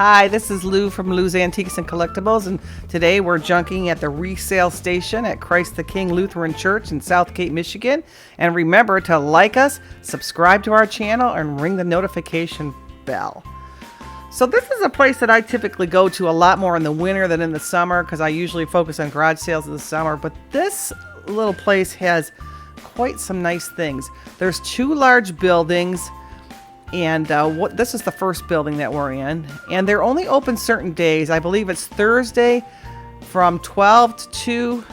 Hi, this is Lou from Lou's Antiques and Collectibles, and today we're junking at the resale station at Christ the King Lutheran Church in Southgate, Michigan. And remember to like us, subscribe to our channel, and ring the notification bell. So this is a place that I typically go to a lot more in the winter than in the summer because I usually focus on garage sales in the summer, but this little place has quite some nice things. There's two large buildings. And this is the first building that we're in. And they're only open certain days. I believe it's Thursday from 12 to 2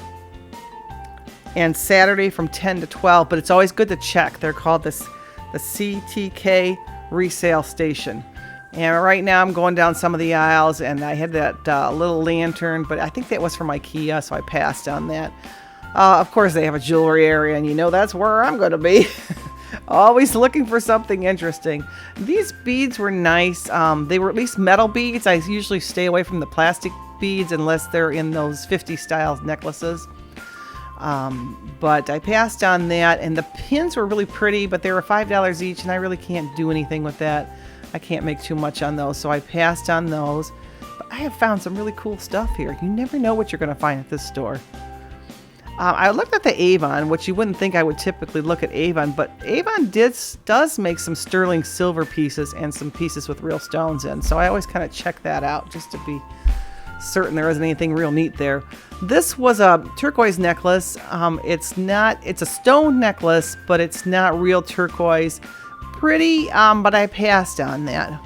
and Saturday from 10 to 12. But it's always good to check. They're called the CTK resale station. And right now I'm going down some of the aisles. And I had that little lantern. But I think that was from IKEA. So I passed on that. Of course, they have a jewelry area. And you know that's where I'm going to be. Always looking for something interesting. These beads were nice. They were at least metal beads. I usually stay away from the plastic beads unless they're in those 50 style necklaces. But I passed on that, and the pins were really pretty, but they were $5 each, and I really can't do anything with that. I can't make too much on those, so I passed on those. But I have found some really cool stuff here. You never know what you're going to find at this store. I looked at the Avon, which you wouldn't think I would typically look at Avon, but Avon does make some sterling silver pieces and some pieces with real stones in. So I always kind of check that out just to be certain there isn't anything real neat there. This was a turquoise necklace. It's a stone necklace, but it's not real turquoise. Pretty, but I passed on that.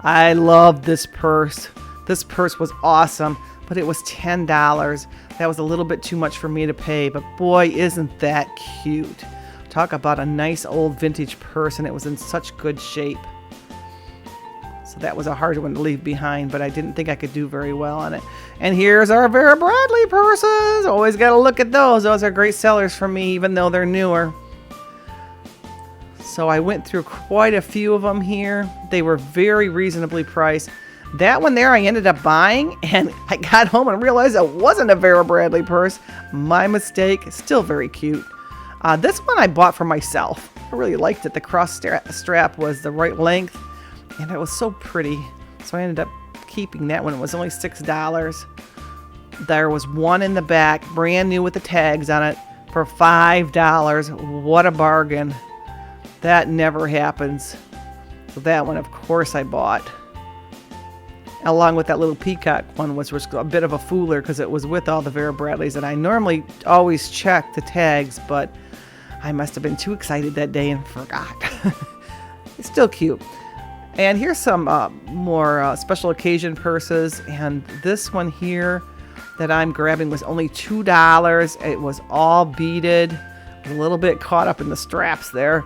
I love this purse. This purse was awesome, but it was $10. That was a little bit too much for me to pay, but boy, isn't that cute. Talk about a nice old vintage purse, and it was in such good shape. So that was a hard one to leave behind, but I didn't think I could do very well on it. And here's our Vera Bradley purses. Always got to look at those. Those are great sellers for me, even though they're newer. So I went through quite a few of them here. They were very reasonably priced. That one there I ended up buying, and I got home and realized it wasn't a Vera Bradley purse. My mistake. Still very cute. This one I bought for myself. I really liked it. The cross strap was the right length, and it was so pretty. So I ended up keeping that one. It was only $6. There was one in the back, brand new with the tags on it, for $5. What a bargain. That never happens. So that one, of course, I bought. Along with that little peacock one, which was a bit of a fooler because it was with all the Vera Bradleys, and I normally always check the tags, but I must have been too excited that day and forgot. It's still cute. And here's some more special occasion purses, and this one here that I'm grabbing was only $2. It was all beaded, a little bit caught up in the straps there,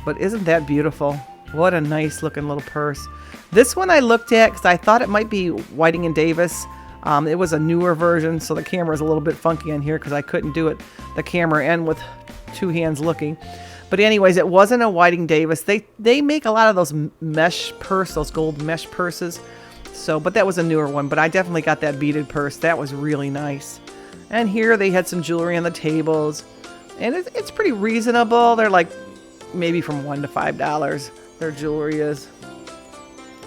but isn't that beautiful? What a nice looking little purse. This one I looked at because I thought it might be Whiting and Davis. It was a newer version, so the camera is a little bit funky on here because I couldn't do it the camera and with two hands looking. But anyways, it wasn't a Whiting Davis. They make a lot of those mesh purse, those gold mesh purses. So, but that was a newer one. But I definitely got that beaded purse. That was really nice. And here they had some jewelry on the tables, and it's pretty reasonable. They're like maybe from $1 to $5. Their jewelry is.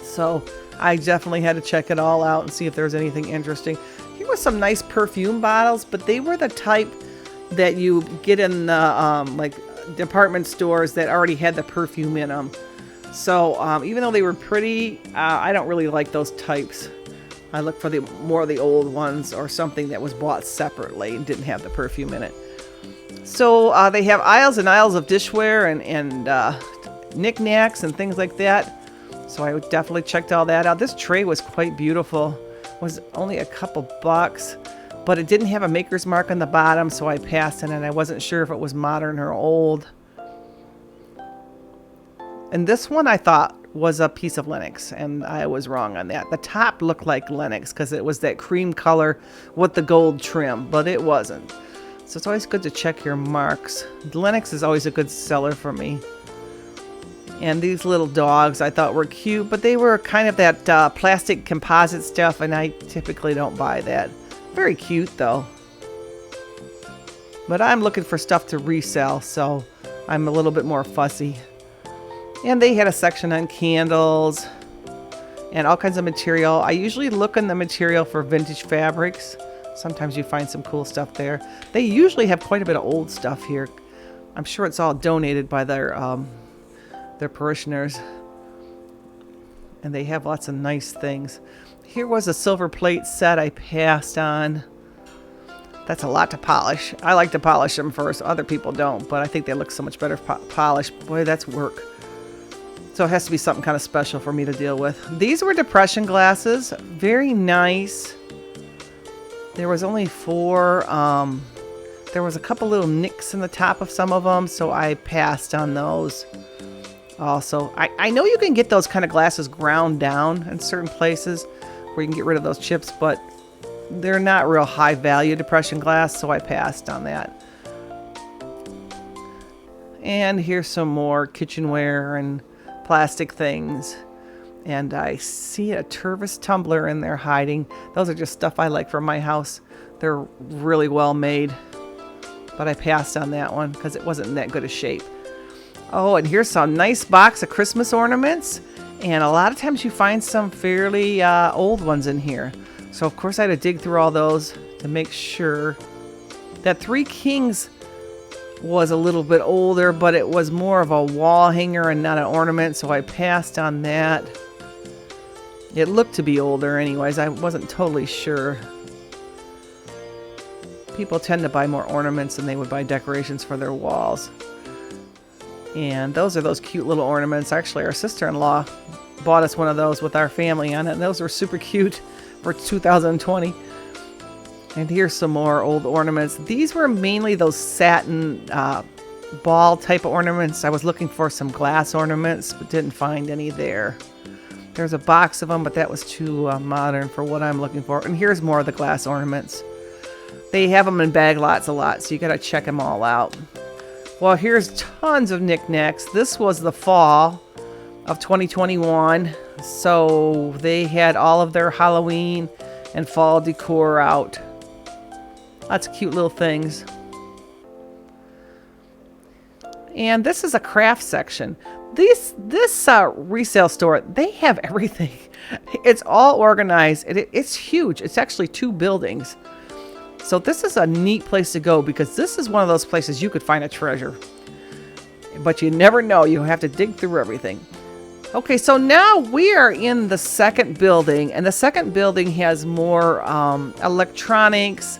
So I definitely had to check it all out and see if there was anything interesting. Here were some nice perfume bottles, but they were the type that you get in the like department stores that already had the perfume in them. So even though they were pretty, I don't really like those types. I look for more of the old ones or something that was bought separately and didn't have the perfume in it. So they have aisles and aisles of dishware and knickknacks and things like that. So I definitely checked all that out. This tray was quite beautiful. It was only a couple bucks, but it didn't have a maker's mark on the bottom, so I passed on it. I wasn't sure if it was modern or old. And this one I thought was a piece of Lenox, and I was wrong on that. The top looked like Lenox because it was that cream color with the gold trim, but it wasn't. So it's always good to check your marks. Lenox is always a good seller for me. And these little dogs I thought were cute, but they were kind of that plastic composite stuff, and I typically don't buy that. Very cute, though. But I'm looking for stuff to resell, so I'm a little bit more fussy. And they had a section on candles and all kinds of material. I usually look in the material for vintage fabrics. Sometimes you find some cool stuff there. They usually have quite a bit of old stuff here. I'm sure it's all donated by their parishioners. And they have lots of nice things. Here was a silver plate set I passed on. That's a lot to polish. I like to polish them first. Other people don't, but I think they look so much better polished. Boy, that's work. So it has to be something kind of special for me to deal with. These were depression glasses. Very nice. There was only 4. There was a couple little nicks in the top of some of them, so I passed on those. Also, I know you can get those kind of glasses ground down in certain places where you can get rid of those chips, but they're not real high value depression glass, so I passed on that. And here's some more kitchenware and plastic things. And I see a Turquoise tumbler in there hiding. Those are just stuff I like for my house. They're really well made. But I passed on that one because it wasn't in that good a shape. Oh, and here's some nice box of Christmas ornaments. And a lot of times you find some fairly old ones in here. So of course I had to dig through all those to make sure. That Three Kings was a little bit older, but it was more of a wall hanger and not an ornament, so I passed on that. It looked to be older anyways. I wasn't totally sure. People tend to buy more ornaments than they would buy decorations for their walls. And those are those cute little ornaments. Actually, our sister-in-law bought us one of those with our family on it, and those were super cute for 2020. And here's some more old ornaments. These were mainly those satin ball type of ornaments. I was looking for some glass ornaments, but didn't find any there. There's a box of them, but that was too modern for what I'm looking for. And here's more of the glass ornaments. They have them in bag lots a lot, so you gotta check them all out. Well, here's tons of knickknacks. This was the fall of 2021, so they had all of their Halloween and fall decor out. Lots of cute little things. And this is a craft section. This resale store, they have everything. It's all organized. It's huge. It's actually 2 buildings. So this is a neat place to go because this is one of those places you could find a treasure. But you never know. You have to dig through everything. Okay, so now we are in the second building, and the second building has more electronics,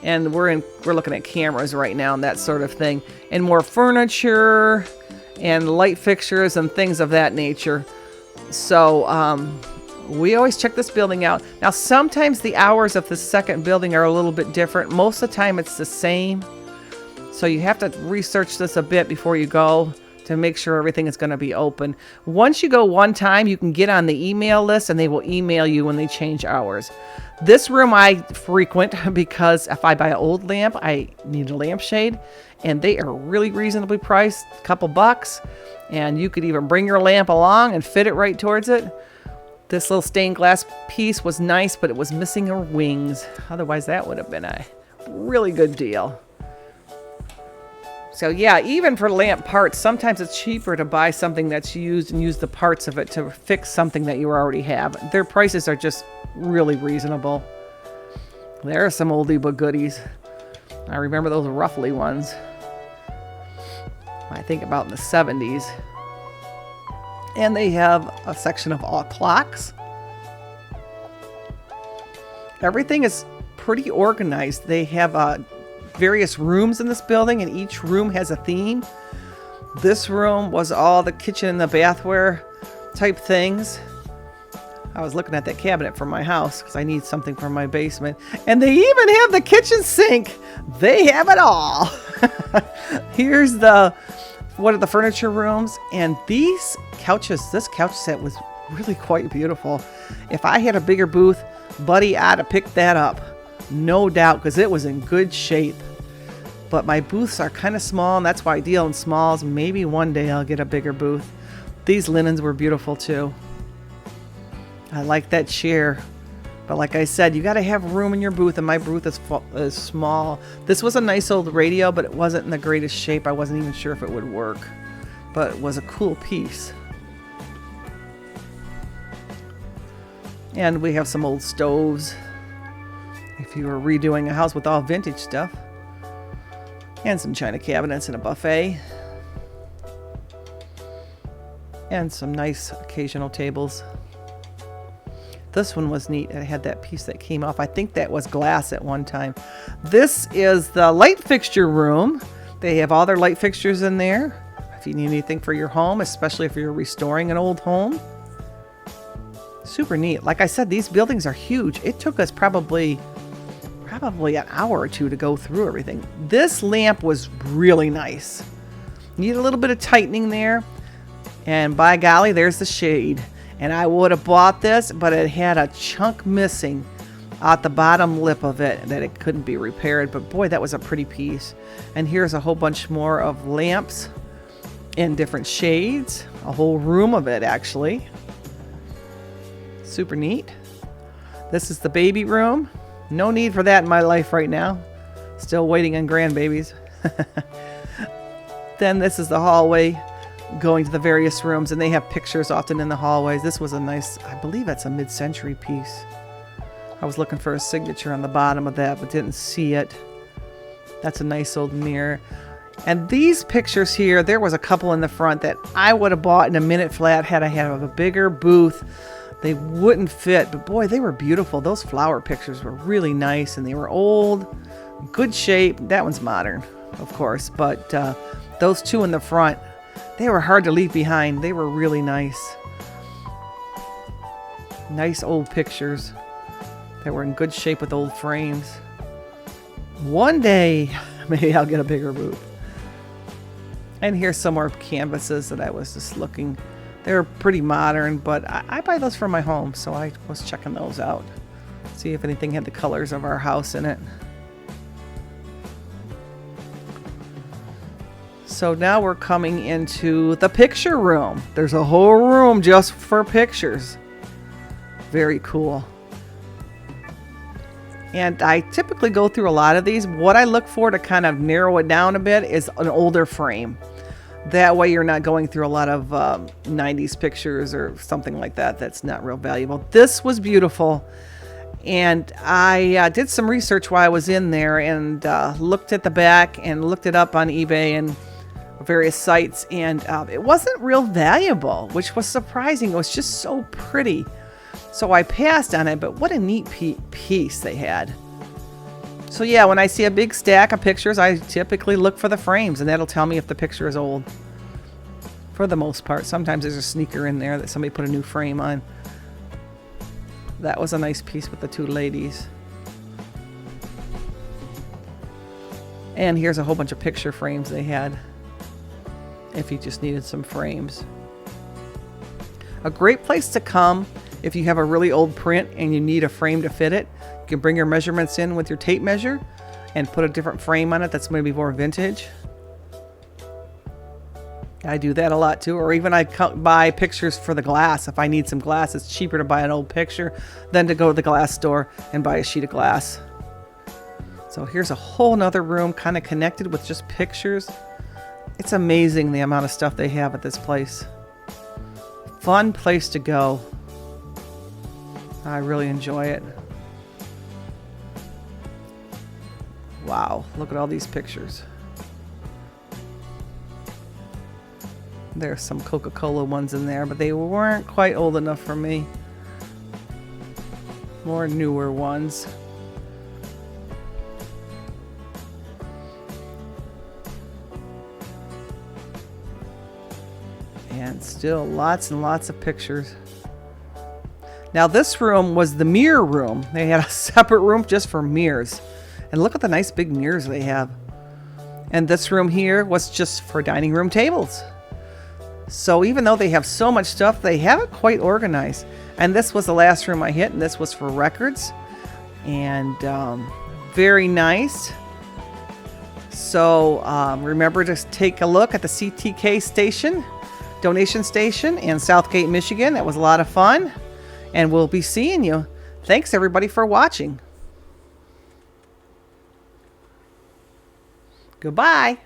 and we're looking at cameras right now and that sort of thing, and more furniture and light fixtures and things of that nature. So we always check this building out. Now, sometimes the hours of the second building are a little bit different. Most of the time it's the same. So you have to research this a bit before you go to make sure everything is going to be open. Once you go one time, you can get on the email list and they will email you when they change hours. This room I frequent because if I buy an old lamp, I need a lampshade, and they are really reasonably priced, a couple bucks, and you could even bring your lamp along and fit it right towards it. This little stained glass piece was nice, but it was missing her wings. Otherwise, that would have been a really good deal. So yeah, even for lamp parts, sometimes it's cheaper to buy something that's used and use the parts of it to fix something that you already have. Their prices are just really reasonable. There are some oldie but goodies. I remember those ruffly ones. I think about in the 70s. And they have a section of all clocks. Everything is pretty organized. They have various rooms in this building, and each room has a theme. This room was all the kitchen and the bathware type things. I was looking at that cabinet for my house because I need something for my basement. And they even have the kitchen sink. They have it all. Here's one of the furniture rooms, and these couches, this couch set was really quite beautiful. If I had a bigger booth, buddy, I'd have picked that up. No doubt, because it was in good shape. But my booths are kind of small, and that's why I deal in smalls. Maybe one day I'll get a bigger booth. These linens were beautiful too. I like that chair. But like I said, you got to have room in your booth, and my booth is small. This was a nice old radio, but it wasn't in the greatest shape. I wasn't even sure if it would work. But it was a cool piece. And we have some old stoves if you were redoing a house with all vintage stuff. And some china cabinets and a buffet. And some nice occasional tables. This one was neat. It had that piece that came off. I think that was glass at one time. This is the light fixture room. They have all their light fixtures in there. If you need anything for your home, especially if you're restoring an old home. Super neat. Like I said, these buildings are huge. It took us probably an hour or two to go through everything. This lamp was really nice. Need a little bit of tightening there. And by golly, there's the shade. And I would have bought this, but it had a chunk missing at the bottom lip of it that it couldn't be repaired. But boy, that was a pretty piece. And here's a whole bunch more of lamps in different shades. A whole room of it, actually. Super neat. This is the baby room. No need for that in my life right now. Still waiting on grandbabies. Then this is the hallway going to the various rooms, and they have pictures often in the hallways. This was a nice, I believe that's a mid-century piece. I was looking for a signature on the bottom of that, but didn't see it. That's a nice old mirror. And these pictures here, there was a couple in the front that I would have bought in a minute flat had I had a bigger booth. They wouldn't fit, but boy, they were beautiful. Those flower pictures were really nice, and they were old, good shape. That one's modern, of course, but those two in the front, they were hard to leave behind. They were really nice. Nice old pictures that were in good shape with old frames. One day, maybe I'll get a bigger booth. And here's some more canvases that I was just looking. They're pretty modern, but I buy those for my home, so I was checking those out. See if anything had the colors of our house in it. So now we're coming into the picture room. There's a whole room just for pictures. Very cool. And I typically go through a lot of these. What I look for to kind of narrow it down a bit is an older frame. That way you're not going through a lot of 90s pictures or something like that that's not real valuable. This was beautiful. And I did some research while I was in there and looked at the back and looked it up on eBay and various sites. And it wasn't real valuable, which was surprising. It was just so pretty. So I passed on it, but what a neat piece they had. So yeah, when I see a big stack of pictures, I typically look for the frames, and that'll tell me if the picture is old. For the most part. Sometimes there's a sneaker in there that somebody put a new frame on. That was a nice piece with the two ladies. And here's a whole bunch of picture frames they had, if you just needed some frames. A great place to come if you have a really old print and you need a frame to fit it. You can bring your measurements in with your tape measure and put a different frame on it that's maybe more vintage. I do that a lot too. Or even I buy pictures for the glass. If I need some glass, it's cheaper to buy an old picture than to go to the glass store and buy a sheet of glass. So here's a whole nother room kind of connected with just pictures. It's amazing the amount of stuff they have at this place. Fun place to go. I really enjoy it. Wow, look at all these pictures. There's some Coca-Cola ones in there, but they weren't quite old enough for me. More newer ones. And still lots and lots of pictures. Now this room was the mirror room. They had a separate room just for mirrors. And look at the nice big mirrors they have. And this room here was just for dining room tables. So even though they have so much stuff, they have it quite organized. And this was the last room I hit, and this was for records. And very nice. So remember to take a look at the CTK station, donation station in Southgate, Michigan. That was a lot of fun. And we'll be seeing you. Thanks everybody for watching. Goodbye.